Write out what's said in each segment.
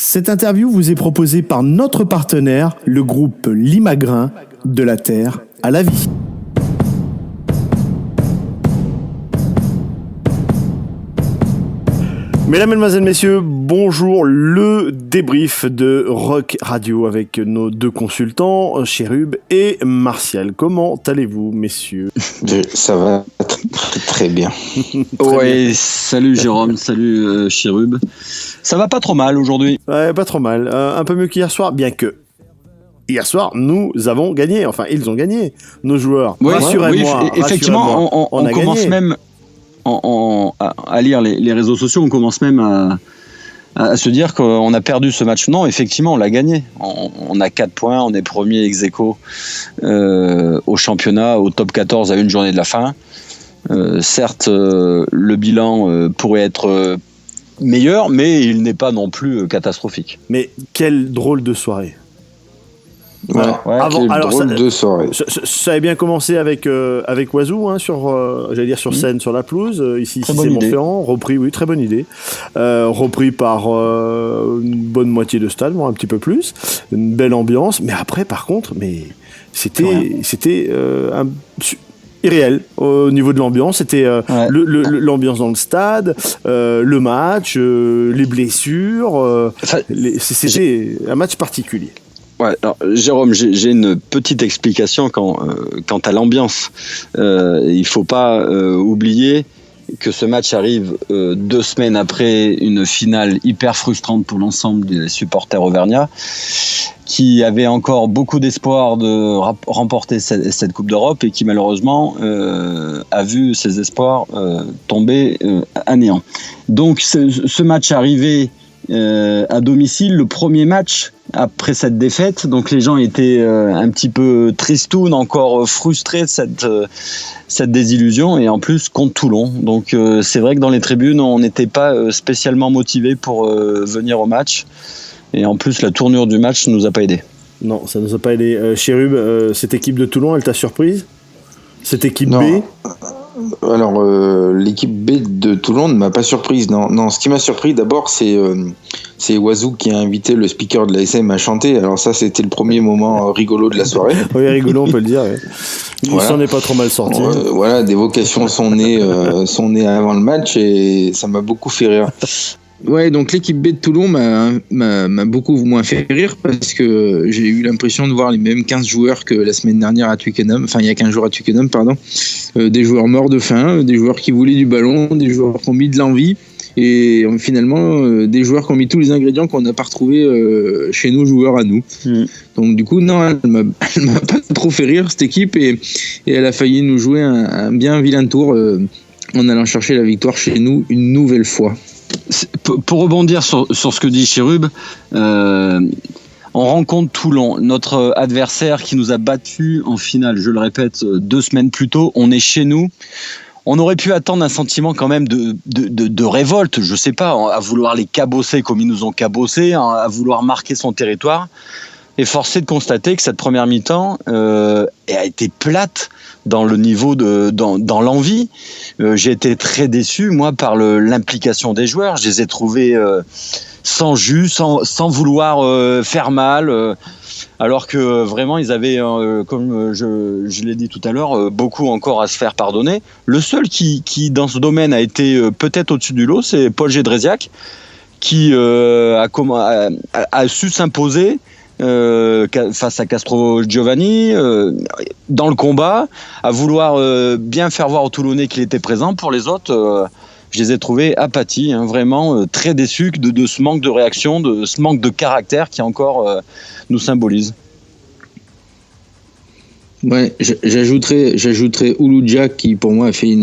Cette interview vous est proposée par notre partenaire, le groupe Limagrin, de la terre à la vie. Mesdames, Mesdemoiselles, Messieurs, bonjour. Le débrief de Rock Radio avec nos deux consultants, Chérub et Martial. Comment allez-vous, messieurs ? Ça va très bien. Ouais, salut Jérôme, salut Chérub. Ça va pas trop mal aujourd'hui. Ouais, pas trop mal. Un peu mieux qu'hier soir, bien que hier soir, nous avons gagné. Enfin, ils ont gagné, nos joueurs. Ouais, rassurez-moi. Oui, effectivement, on commence gagné. Même à lire les réseaux sociaux, on commence même à se dire qu'on a perdu ce match. Non, effectivement, on l'a gagné. On a 4 points, on est premier ex-aequo au championnat, au top 14 à une journée de la fin. Certes, le bilan pourrait être meilleur, mais il n'est pas non plus catastrophique. Mais quelle drôle de soirée. Ouais, drôle de soirée. Ça avait bien commencé avec Oiseau, hein, sur scène, sur la pelouse. Ici c'est Montferrand, repris, oui, très bonne idée. Repris par une bonne moitié de stade, voire un petit peu plus. Une belle ambiance. Mais après, par contre, c'était irréel au niveau de l'ambiance. C'était l'ambiance dans le stade, le match, les blessures. C'était un match particulier. Ouais, alors, Jérôme, j'ai une petite explication quant à l'ambiance. Il faut pas oublier que ce match arrive 2 semaines après une finale hyper frustrante pour l'ensemble des supporters auvergnats, qui avaient encore beaucoup d'espoir de remporter cette Coupe d'Europe et qui malheureusement a vu ses espoirs tomber à néant. Donc ce match arrivé à domicile, le premier match après cette défaite, donc les gens étaient un petit peu tristounes, encore frustrés de cette désillusion, et en plus contre Toulon. Donc c'est vrai que dans les tribunes on n'était pas spécialement motivés pour venir au match, et en plus la tournure du match ne nous a pas aidés. Non, ça ne nous a pas aidés. Chérub, cette équipe de Toulon, elle t'a surprise ? Cette équipe non. B ? Alors, l'équipe B de Toulon ne m'a pas surprise. Non, ce qui m'a surpris d'abord, c'est Oiseau qui a invité le speaker de l'ASM à chanter. Alors ça, c'était le premier moment rigolo de la soirée. Oui, rigolo, on peut le dire. Ouais. Il s'en est pas trop mal sorti. Voilà, des vocations sont nées avant le match et ça m'a beaucoup fait rire. Ouais, donc l'équipe B de Toulon m'a beaucoup moins fait rire parce que j'ai eu l'impression de voir les mêmes 15 joueurs que la semaine dernière à Twickenham, enfin il y a 15 jours à Twickenham, pardon. Des joueurs morts de faim, des joueurs qui voulaient du ballon, des joueurs qui ont mis de l'envie et finalement des joueurs qui ont mis tous les ingrédients qu'on n'a pas retrouvés chez nos joueurs à nous. Donc du coup, non, elle m'a pas trop fait rire cette équipe et elle a failli nous jouer un bien vilain tour en allant chercher la victoire chez nous une nouvelle fois. Pour rebondir sur ce que dit Chérub, on rencontre Toulon, notre adversaire qui nous a battus en finale, je le répète, 2 semaines plus tôt. On est chez nous. On aurait pu attendre un sentiment quand même de révolte, je sais pas, à vouloir les cabosser comme ils nous ont cabossés, à vouloir marquer son territoire. Et forcé de constater que cette première mi-temps a été plate dans le niveau dans l'envie. J'ai été très déçu, moi, par l'implication des joueurs. Je les ai trouvés sans jus, sans vouloir faire mal, alors que vraiment ils avaient, comme je l'ai dit tout à l'heure, beaucoup encore à se faire pardonner. Le seul qui dans ce domaine a été peut-être au-dessus du lot, c'est Paul Gédréziac, qui a su s'imposer face à Castro Giovanni dans le combat, à vouloir bien faire voir aux Toulonnais qu'il était présent. Pour les autres, je les ai trouvés apathis, vraiment très déçus de ce manque de réaction, de ce manque de caractère qui encore nous symbolise. Ouais, j'ajouterais Ouloudjak qui pour moi a fait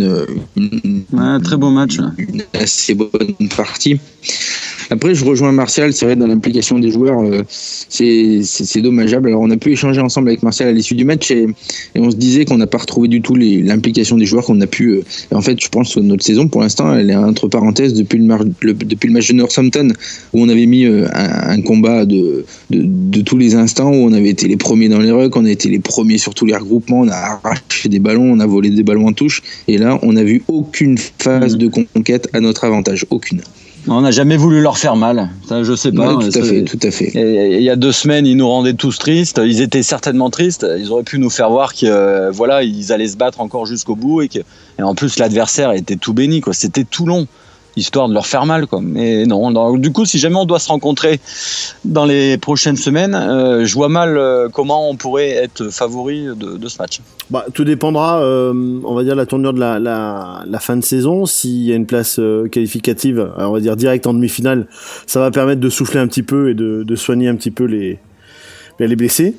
un très beau match, une assez bonne partie. Après, je rejoins Martial, c'est vrai, dans l'implication des joueurs, c'est dommageable. Alors, on a pu échanger ensemble avec Martial à l'issue du match et on se disait qu'on n'a pas retrouvé du tout l'implication des joueurs qu'on a pu. En fait, je pense que notre saison, pour l'instant, elle est entre parenthèses depuis le match de Northampton, où on avait mis un combat de tous les instants, où on avait été les premiers dans les rucks, on a été les premiers sur tous les regroupements, on a arraché des ballons, on a volé des ballons en touche. Et là, on n'a vu aucune phase de conquête à notre avantage. Aucune. On n'a jamais voulu leur faire mal. Ça, je sais pas. Ouais, tout à fait. Et il y a 2 semaines, ils nous rendaient tous tristes. Ils étaient certainement tristes. Ils auraient pu nous faire voir que, voilà, ils allaient se battre encore jusqu'au bout et en plus, l'adversaire était tout béni, quoi. C'était Toulon, histoire de leur faire mal, quoi. Mais non. Donc, du coup, si jamais on doit se rencontrer dans les prochaines semaines, je vois mal comment on pourrait être favori de ce match. Tout dépendra, on va dire, la tournure de la fin de saison. S'il y a une place qualificative, on va dire direct en demi-finale, ça va permettre de souffler un petit peu et de soigner un petit peu les blessés.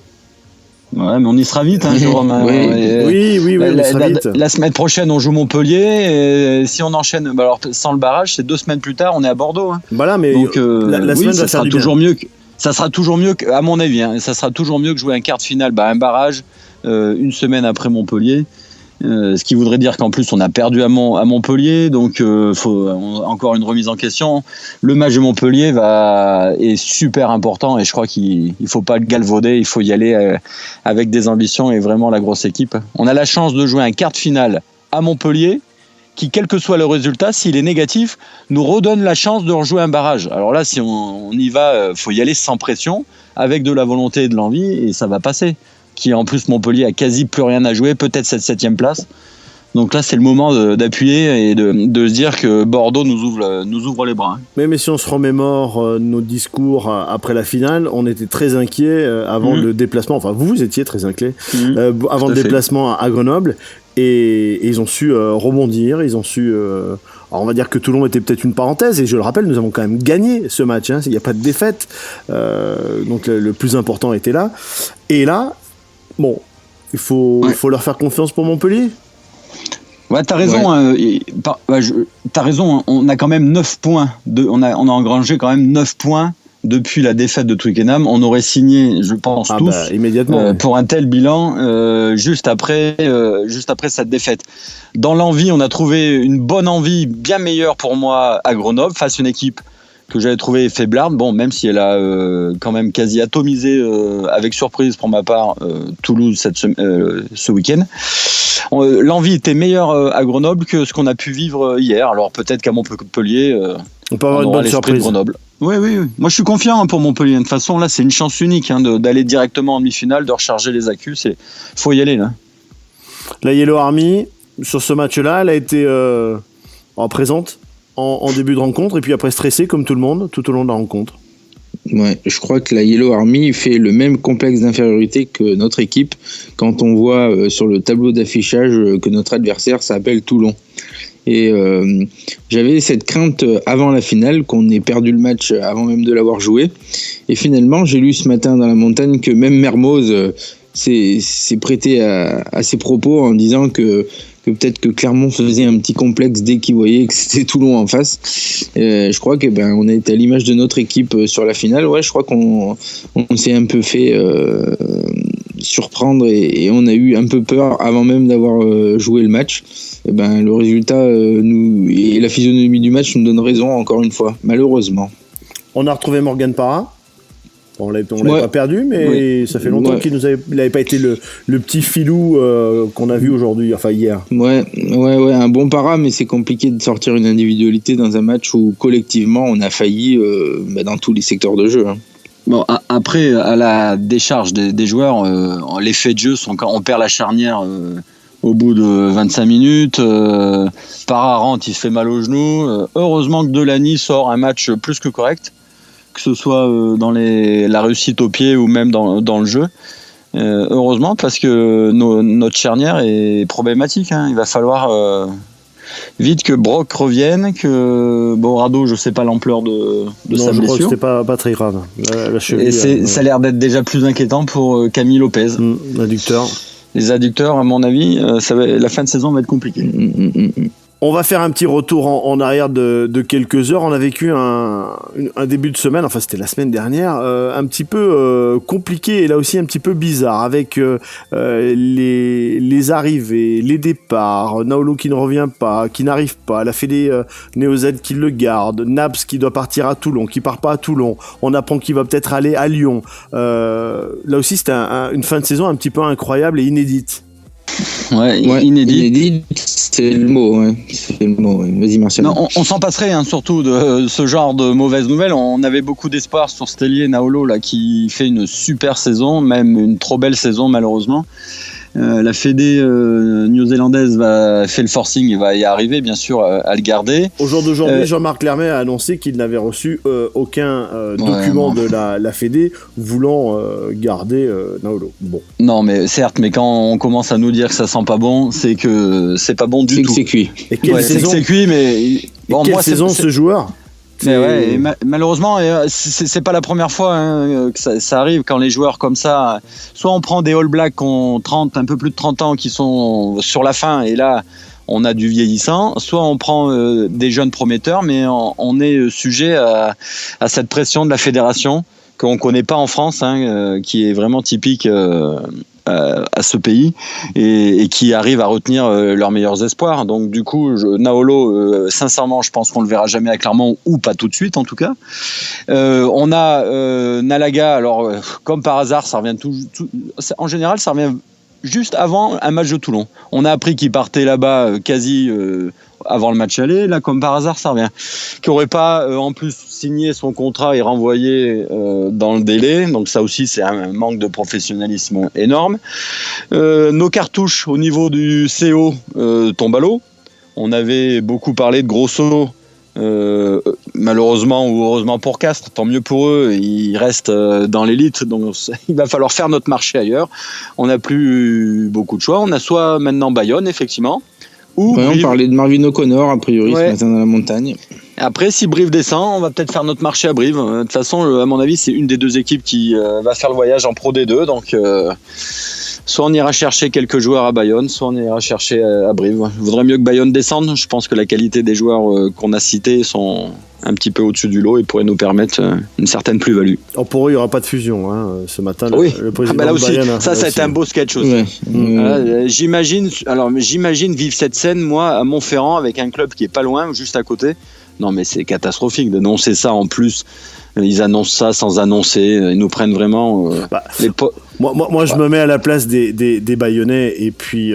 Ouais, mais on y sera vite, hein, Jérôme. Oui, on y sera vite. La semaine prochaine, on joue Montpellier. Et si on enchaîne, alors sans le barrage, c'est 2 semaines plus tard, on est à Bordeaux. Hein. Voilà, mais donc la semaine ça va sera toujours mieux. Ça sera toujours mieux, à mon avis. Hein, ça sera toujours mieux que jouer un quart de finale, un barrage, une semaine après Montpellier. Ce qui voudrait dire qu'en plus on a perdu à Montpellier, donc faut encore une remise en question. Le match de Montpellier est super important et je crois qu'il faut pas le galvauder, il faut y aller avec des ambitions et vraiment la grosse équipe. On a la chance de jouer un quart de finale à Montpellier qui, quel que soit le résultat, s'il est négatif, nous redonne la chance de rejouer un barrage. Alors là, si on y va, faut y aller sans pression, avec de la volonté et de l'envie, et ça va passer. Qui en plus Montpellier a quasi plus rien à jouer, peut-être cette 7e place. Donc là, c'est le moment d'appuyer et de se dire que Bordeaux nous ouvre les bras. Mais si on se remémore nos discours après la finale, on était très inquiets avant le déplacement. Enfin, vous étiez très inquiets avant le déplacement à Grenoble. Et ils ont su rebondir. Ils ont su... alors on va dire que Toulon était peut-être une parenthèse. Et je le rappelle, nous avons quand même gagné ce match. Il n'y a pas de défaite. Donc le plus important était là. Et là... Bon, il faut leur faire confiance pour Montpellier. Ouais, t'as raison. T'as raison. On a quand même 9 points. On a engrangé quand même 9 points depuis la défaite de Twickenham. On aurait signé, je pense, tous immédiatement, pour un tel bilan juste après cette défaite. Dans l'envie, on a trouvé une bonne envie, bien meilleure pour moi à Grenoble, face à une équipe que j'avais trouvé faiblarde, même si elle a quand même quasi atomisé, avec surprise pour ma part, Toulouse ce week-end. L'envie était meilleure à Grenoble que ce qu'on a pu vivre hier. Alors peut-être qu'à Montpellier, on peut avoir une bonne surprise. Grenoble. Oui. Moi je suis confiant pour Montpellier. De toute façon, là c'est une chance unique d'aller directement en demi-finale, de recharger les accus. Faut y aller là. La Yellow Army, sur ce match-là, elle a été présente en début de rencontre et puis après stressé comme tout le monde tout au long de la rencontre. Ouais, je crois que la Yellow Army fait le même complexe d'infériorité que notre équipe quand on voit sur le tableau d'affichage que notre adversaire s'appelle Toulon. Et j'avais cette crainte avant la finale qu'on ait perdu le match avant même de l'avoir joué. Et finalement, j'ai lu ce matin dans la montagne que même Mermoz s'est prêté à ses propos en disant que peut-être que Clermont faisait un petit complexe dès qu'il voyait que c'était Toulon en face. Je crois que on a été à l'image de notre équipe sur la finale. Ouais, je crois qu'on s'est un peu fait surprendre et on a eu un peu peur avant même d'avoir joué le match. Le résultat et la physionomie du match nous donnent raison encore une fois, malheureusement. On a retrouvé Morgan Parra. On l'avait pas perdu, mais ça fait longtemps qu'il n'avait pas été le petit filou qu'on a vu aujourd'hui, enfin hier. Ouais, un bon para, mais c'est compliqué de sortir une individualité dans un match où collectivement on a failli dans tous les secteurs de jeu. Hein. Bon, après, à la décharge des joueurs, les faits de jeu sont quand on perd la charnière au bout de 25 minutes. Parra rentre, il se fait mal au genou. Heureusement que Delany sort un match plus que correct, que ce soit dans la réussite au pied ou même dans le jeu. Heureusement, parce que notre charnière est problématique. Hein. Il va falloir vite que Brock revienne, que Rado, je sais pas l'ampleur de sa blessure. Je crois que c'était pas très grave. La cheville, et ça a l'air d'être déjà plus inquiétant pour Camille Lopez. L'adducteur. Les adducteurs, à mon avis, la fin de saison va être compliquée. On va faire un petit retour en arrière de quelques heures. On a vécu un début de semaine, enfin c'était la semaine dernière, un petit peu compliqué et là aussi un petit peu bizarre avec les arrivées, les départs, Naolo qui ne revient pas, qui n'arrive pas, la Fédé Néo-Z qui le garde, Naps qui doit partir à Toulon, qui part pas à Toulon, on apprend qu'il va peut-être aller à Lyon. Là aussi c'était une fin de saison un petit peu incroyable et inédite. Ouais, inédit. C'est le mot, ouais. Vas-y, Martial. Non, on s'en passerait, surtout de ce genre de mauvaises nouvelles. On avait beaucoup d'espoir sur Stelier Naolo, là, qui fait une super saison, même une trop belle saison, malheureusement. La Fédé néo-zélandaise fait le forcing et va y arriver, bien sûr, à le garder. Au jour d'aujourd'hui, Jean-Marc Lermet a annoncé qu'il n'avait reçu aucun document de la Fédé voulant garder Naolo. Bon. Non, mais certes, mais quand on commence à nous dire que ça sent pas bon, c'est que c'est pas bon du tout. C'est cuit. Et quelle saison, c'est cuit, mais bon, quelle saison ce joueur? Mais ouais, et malheureusement, c'est pas la première fois que ça arrive quand les joueurs comme ça. Soit on prend des All Blacks qui ont un peu plus de 30 ans, qui sont sur la fin, et là on a du vieillissant. Soit on prend des jeunes prometteurs, mais on est sujet à cette pression de la fédération qu'on connaît pas en France, qui est vraiment typique à ce pays et qui arrive à retenir leurs meilleurs espoirs. Donc du coup, Naolo, sincèrement, je pense qu'on le verra jamais à Clermont, ou pas tout de suite en tout cas. On a Nalaga, alors comme par hasard, ça revient en général, ça revient juste avant un match de Toulon. On a appris qu'il partait là-bas quasi avant le match aller. Là, comme par hasard, ça revient. Qui n'aurait pas en plus signé son contrat et renvoyé dans le délai. Donc ça aussi, c'est un manque de professionnalisme énorme. Nos cartouches au niveau du CO tombent à l'eau. On avait beaucoup parlé de Grosso. Malheureusement ou heureusement pour Castres, tant mieux pour eux, ils restent dans l'élite, donc il va falloir faire notre marché ailleurs. On n'a plus beaucoup de choix. On a soit maintenant Bayonne, effectivement, ou on parlait de Marvin O'Connor a priori ce matin dans la montagne. Après, si Brive descend, on va peut-être faire notre marché à Brive. De toute façon, à mon avis, c'est une des deux équipes qui va faire le voyage en Pro D2, donc soit on ira chercher quelques joueurs à Bayonne, soit on ira chercher à Brive. Il vaudrait mieux que Bayonne descende. Je pense que la qualité des joueurs qu'on a cités sont un petit peu au-dessus du lot et pourraient nous permettre une certaine plus-value. Pour eux, il n'y aura pas de fusion ce matin. Oui. Le président là aussi, Bayonne, ça a été un beau sketch aussi. Ouais. J'imagine vivre cette scène, moi, à Montferrand, avec un club qui est pas loin, juste à côté. Non, mais c'est catastrophique d'annoncer ça en plus. Ils annoncent ça sans annoncer. Ils nous prennent vraiment Moi, je me mets à la place des Bayonnais et puis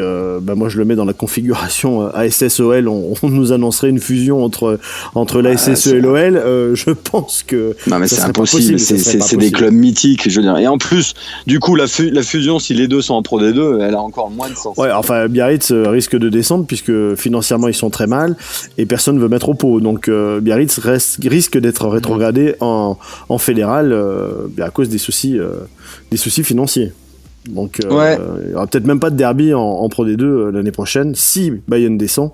moi, je le mets dans la configuration ASS-OL. On nous annoncerait une fusion entre la SSE et l'OL. Je pense que non, mais c'est impossible. C'est des clubs mythiques, je veux dire. Et en plus, du coup, la fusion, si les deux sont en Pro D2, elle a encore moins de sens. Ouais, enfin, Biarritz risque de descendre puisque financièrement ils sont très mal et personne ne veut mettre au pot. Donc Biarritz risque d'être rétrogradé en fédéral à cause des soucis financiers. Donc il y aura peut-être même pas de derby en Pro D2 l'année prochaine si Bayonne descend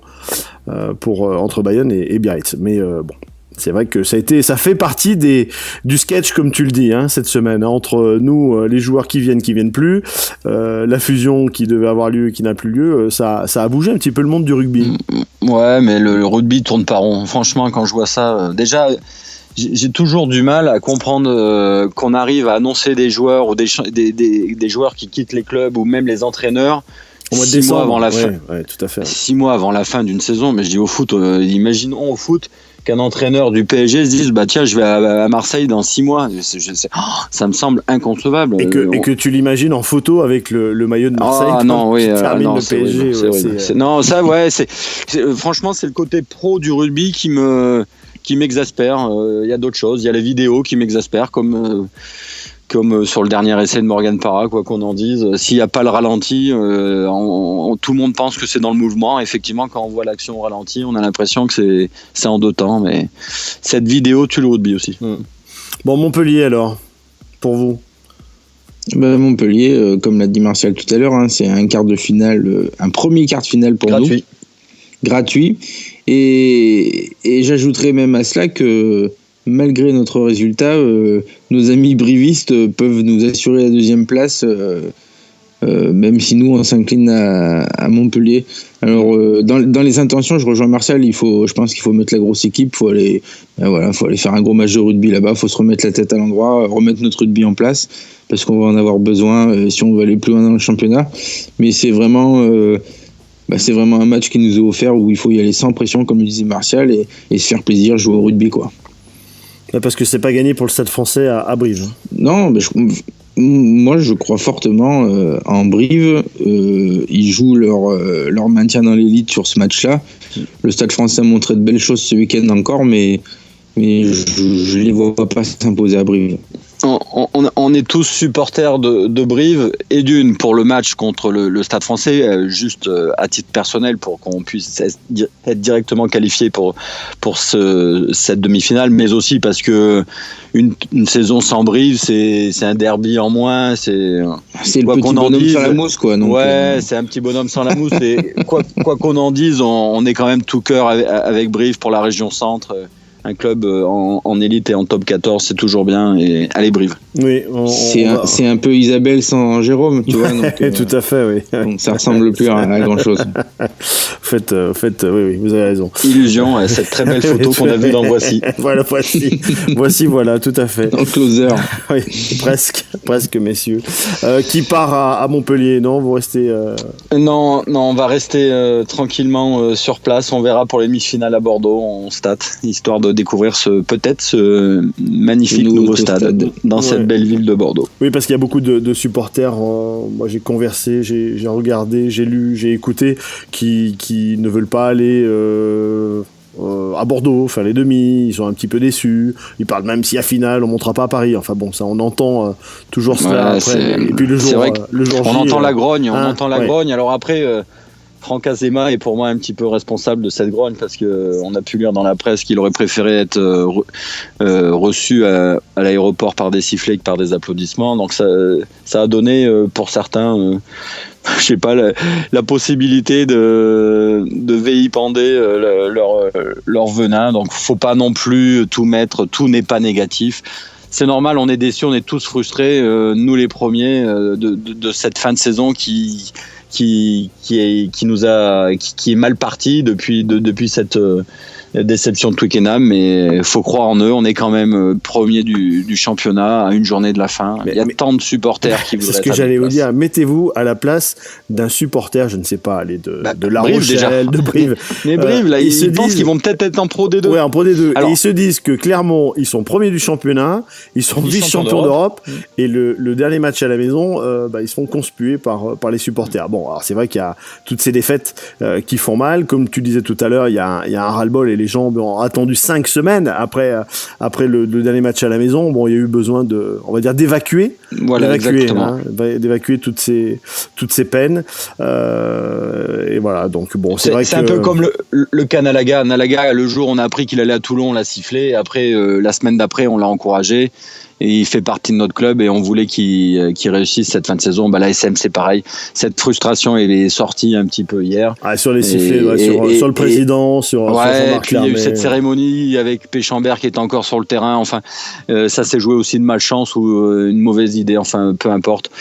entre Bayonne et Biarritz. Mais bon, c'est vrai que ça fait partie du sketch, comme tu le dis, cette semaine, entre nous, les joueurs qui viennent plus, la fusion qui devait avoir lieu et qui n'a plus lieu, ça a bougé un petit peu le monde du rugby. Ouais, mais le rugby tourne pas rond. Franchement, quand je vois ça, déjà, j'ai toujours du mal à comprendre qu'on arrive à annoncer des joueurs ou des joueurs qui quittent les clubs ou même les entraîneurs au mois de 6 décembre, mois avant la fin. Ouais, tout à fait. 6 mois avant la fin d'une saison. Mais je dis au foot, imaginons au foot qu'un entraîneur du PSG se dise tiens, je vais à Marseille dans 6 mois. Ça me semble inconcevable. Et que tu l'imagines en photo avec le maillot de Marseille qui termine le PSG. Non, ça, franchement, c'est le côté pro du rugby qui m'exaspère. Il y a d'autres choses. Il y a les vidéos qui m'exaspèrent, comme sur le dernier essai de Morgan Parra, quoi qu'on en dise. S'il n'y a pas le ralenti, tout le monde pense que c'est dans le mouvement. Effectivement, quand on voit l'action au ralenti, on a l'impression que c'est en 2 temps. Mais cette vidéo tue le rugby aussi. Bon, Montpellier alors, pour vous? Montpellier, comme l'a dit Martial tout à l'heure, c'est un quart de finale, un premier quart de finale pour nous. Gratuit. Et j'ajouterais même à cela que malgré notre résultat, nos amis brivistes peuvent nous assurer la 2e place, même si nous on s'incline à Montpellier. Alors dans les intentions, je rejoins Martial. Je pense qu'il faut mettre la grosse équipe. Faut aller faire un gros match de rugby là-bas. Faut se remettre la tête à l'endroit, remettre notre rugby en place parce qu'on va en avoir besoin si on veut aller plus loin dans le championnat. Mais c'est vraiment un match qui nous est offert où il faut y aller sans pression, comme le disait Martial, et se faire plaisir, jouer au rugby, quoi. Parce que c'est pas gagné pour le Stade Français à Brive. Non, mais Moi, je crois fortement en Brive. Ils jouent leur maintien dans l'élite sur ce match-là. Le Stade Français a montré de belles choses ce week-end encore, mais je ne les vois pas s'imposer à Brive. On est tous supporters de Brive et d'une pour le match contre le Stade Français, juste à titre personnel pour qu'on puisse être directement qualifié pour cette demi-finale, mais aussi parce que une saison sans Brive, c'est un derby en moins, c'est le petit bonhomme sans la mousse, quoi. Donc, c'est un petit bonhomme sans la mousse. Et quoi qu'on en dise, on est quand même tout cœur avec Brive pour la région centre. Un club en élite et en top 14, c'est toujours bien. Et allez, Brive. Oui, c'est un peu Isabelle sans Jérôme, tu vois. Donc, tout à fait, oui. Donc ça ressemble plus à grand-chose. Faites, oui, vous avez raison. Illusion, cette très belle photo qu'on a vue dans Voici. Voilà, Voici, voilà, tout à fait. En closer. Oui, presque, messieurs. Qui part à Montpellier, non? Vous restez... Non, on va rester tranquillement sur place. On verra pour les demi-finales à Bordeaux, en stade, histoire de découvrir ce magnifique nouveau stade dans cette belle ville de Bordeaux. Oui, parce qu'il y a beaucoup de supporters. Moi, j'ai conversé, j'ai regardé, j'ai lu, j'ai écouté, qui ne veulent pas aller à Bordeaux, faire les demi. Ils sont un petit peu déçus. Ils parlent même si à finale, on montera pas à Paris. Enfin bon, ça, on entend toujours cela après. Et puis le jour J, on entend la grogne. Grogne. Alors après. Franck Azema est pour moi un petit peu responsable de cette grogne parce qu'on a pu lire dans la presse qu'il aurait préféré être reçu à l'aéroport par des sifflets que par des applaudissements. Donc ça a donné pour certains, je sais pas, la possibilité de vilipender leur venin. Donc faut pas non plus tout mettre, tout n'est pas négatif. C'est normal, on est déçus, on est tous frustrés, nous les premiers de cette fin de saison qui est mal parti depuis cette déception de Twickenham, mais faut croire en eux. On est quand même premier du championnat à une journée de la fin. Il y a tant de supporters qui voudraient. C'est ce que j'allais vous dire. Mettez-vous à la place d'un supporter, je ne sais pas, de La Rochelle, de Brive. Mais Brive, là, ils pensent qu'ils vont peut-être être en Pro D2. Ouais, en Pro D2. Alors, et ils se disent que Clermont, ils sont premiers du championnat, ils sont vice-champions d'Europe, et le dernier match à la maison, ils se font conspuer par les supporters. Bon, alors c'est vrai qu'il y a toutes ces défaites qui font mal. Comme tu disais tout à l'heure, il y a un ras-le-bol et les gens ont attendu 5 semaines après le dernier match à la maison. Bon, il y a eu besoin d'évacuer. Voilà, exactement. D'évacuer toutes ces peines. Et voilà, donc bon, c'est vrai que... C'est un peu comme le cas Nalaga. Nalaga, le jour où on a appris qu'il allait à Toulon, on l'a sifflé. Après, la semaine d'après, on l'a encouragé. Et il fait partie de notre club et on voulait qu'il réussisse cette fin de saison. La SM, c'est pareil. Cette frustration, elle est sortie un petit peu hier. Sur les sifflets, sur le président, sur Jean-Marc. Puis il y a eu cette cérémonie avec Péchambert qui est encore sur le terrain. Enfin, ça s'est joué aussi de malchance ou une mauvaise idée. Enfin, peu importe.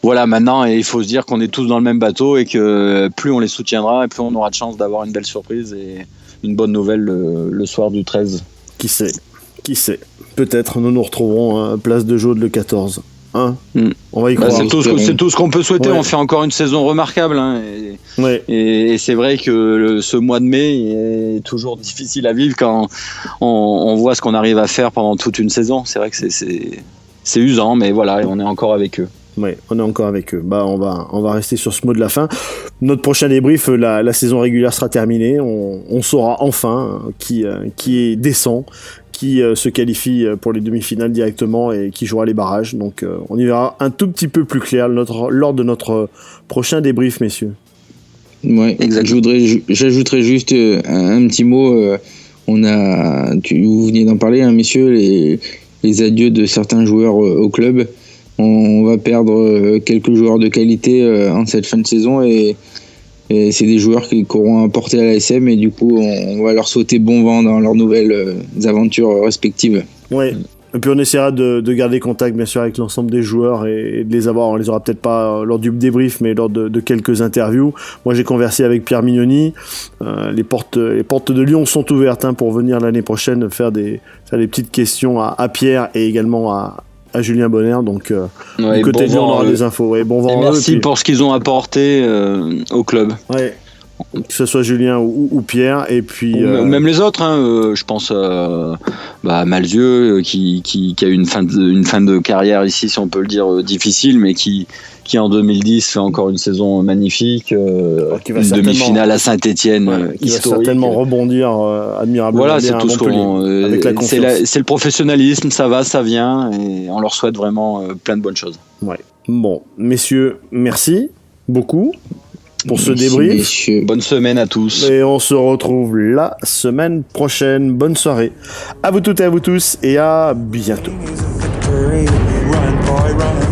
Voilà, maintenant, il faut se dire qu'on est tous dans le même bateau et que plus on les soutiendra et plus on aura de chance d'avoir une belle surprise et une bonne nouvelle le soir du 13. Qui sait. Peut-être nous retrouverons à Place de Jaude le 14. On va y croire. C'est tout ce qu'on peut souhaiter. On fait encore une saison remarquable. Et c'est vrai que ce mois de mai est toujours difficile à vivre quand on voit ce qu'on arrive à faire pendant toute une saison. C'est vrai que c'est usant, mais voilà, on est encore avec eux. Oui, on est encore avec eux. On va rester sur ce mot de la fin. Notre prochain débrief, la saison régulière sera terminée. On saura enfin qui descend, qui se qualifie pour les demi-finales directement et qui jouera les barrages. Donc on y verra un tout petit peu plus clair lors de notre prochain débrief, messieurs. Ouais, j'ajouterais juste un petit mot. Vous venez d'en parler, messieurs, les adieux de certains joueurs au club. On va perdre quelques joueurs de qualité en cette fin de saison et c'est des joueurs qui auront apporté à l'ASM et du coup on va leur souhaiter bon vent dans leurs nouvelles aventures respectives. Ouais. Et puis on essaiera de garder contact bien sûr avec l'ensemble des joueurs et de les avoir. On les aura peut-être pas lors du débrief mais lors de quelques interviews. Moi j'ai conversé avec Pierre Mignoni. Les portes de Lyon sont ouvertes pour venir l'année prochaine faire des petites questions à Pierre et également à Julien Bonner, donc du côté de Lyon on aura des infos. Bon vent. Merci pour ce qu'ils ont apporté au club. Ouais. que ce soit Julien ou Pierre, et puis même les autres, hein, je pense à Malzieu qui a eu une fin de carrière ici, si on peut le dire, difficile, mais qui en 2010 fait encore une saison magnifique, une demi-finale à Saint-Etienne, qui va certainement rebondir admirablement. Voilà, c'est tout ce qu'on. C'est le professionnalisme, ça va, ça vient, et on leur souhaite vraiment plein de bonnes choses. Ouais. Bon, messieurs, merci beaucoup pour ce débrief. Messieurs. Bonne semaine à tous. Et on se retrouve la semaine prochaine. Bonne soirée à vous toutes et à vous tous, et à bientôt. Run, boy, run.